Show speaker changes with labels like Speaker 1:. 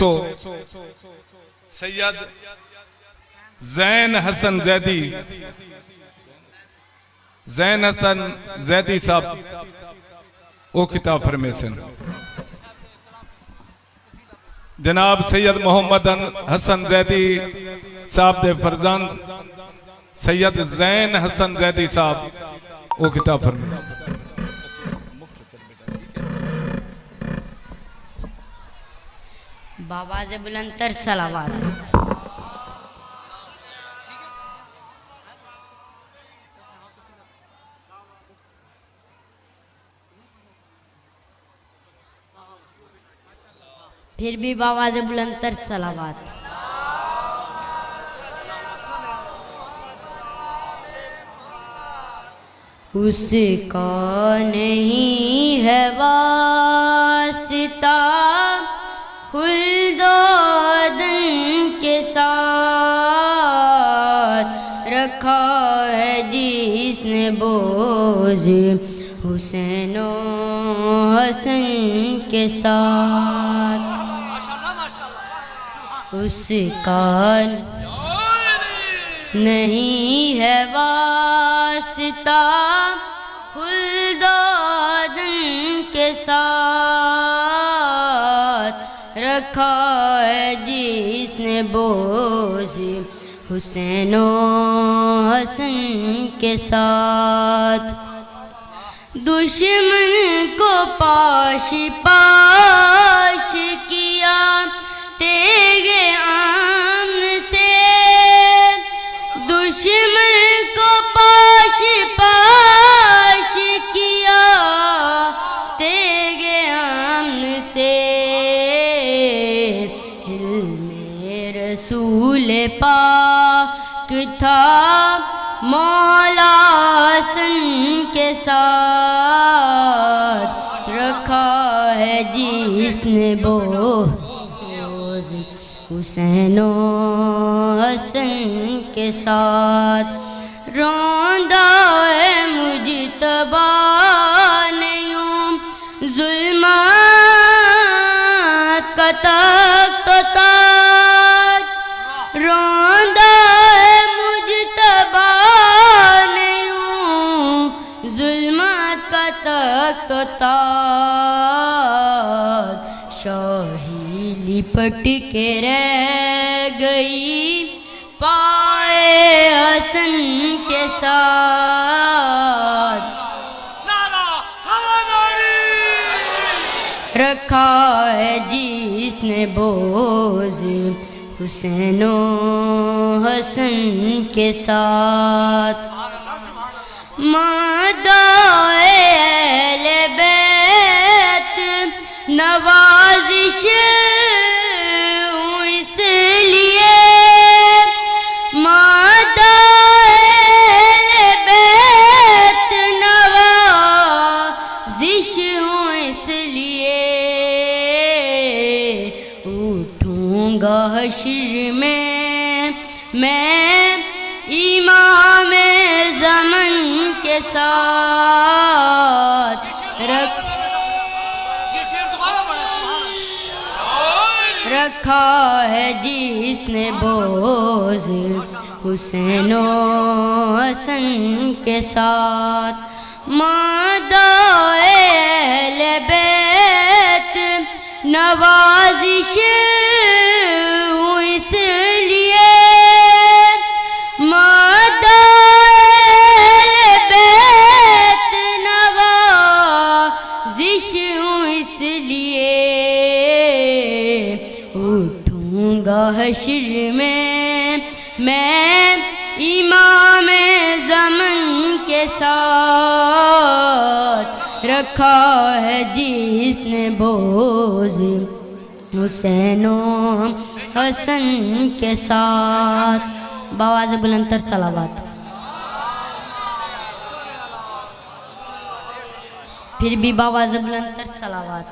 Speaker 1: पैसो सैयद जैन हसन जैदी साहब वो खिताब फरमेसन। जनाब सैयद मोहम्मद हसन जैदी साहब दे फरजंद सैयद जैन हसन जैदी साहब वो खिताब फरमेसन।
Speaker 2: बाबा से बुलंदतर सलावत। फिर भी बाबा से बुलंदतर सलावत। उसका नहीं है वास्ता खुल्दोदन के साथ रखा है जिसने बोझ हुसैनो हसन के साथ। उसका नहीं है वास्ता खुल्दोदन के साथ रखा है जिसने बोझ हुसैनो हसन के साथ। दुश्मन को पाश पाश किया तेगे आमन से। दुश्मन को पाश पाश किया तेगे आमन से। रसूल पाक था मौला हसन के साथ रखा है जिसने बोझ हुसैनो हसन के साथ। रोंदा है मुजतबा ने यूं जुल्मात का तख्त ताज। रोंदा है मुजतबा ने यूं जुल्मात का तख्त ताज। शाही लिपट के रह गई पाए हसन के साथ रखा है जिसने बोझ हुसैनो हसन के साथ। मादाए अहले बैत नवाजिश इसलिए। मादाए अहले बैत नवाजिश इसलिए। उठूंगा हश्र में मैं इमाम ज़मन के साथ रखा है जिसने बोझ हुसैनो हसन के साथ। मादाए अहले बैत नवाजिश इसलिए। मादाए बैत नवाजिश इसलिए। उठूंगा हश्र में मैं इमाम ज़मन के साथ रखा है जिसने बोझ हुसैनो हसन के साथ। बाबा से बुलंदतर सलावत। फिर भी बाबा से बुलंदतर सलावत।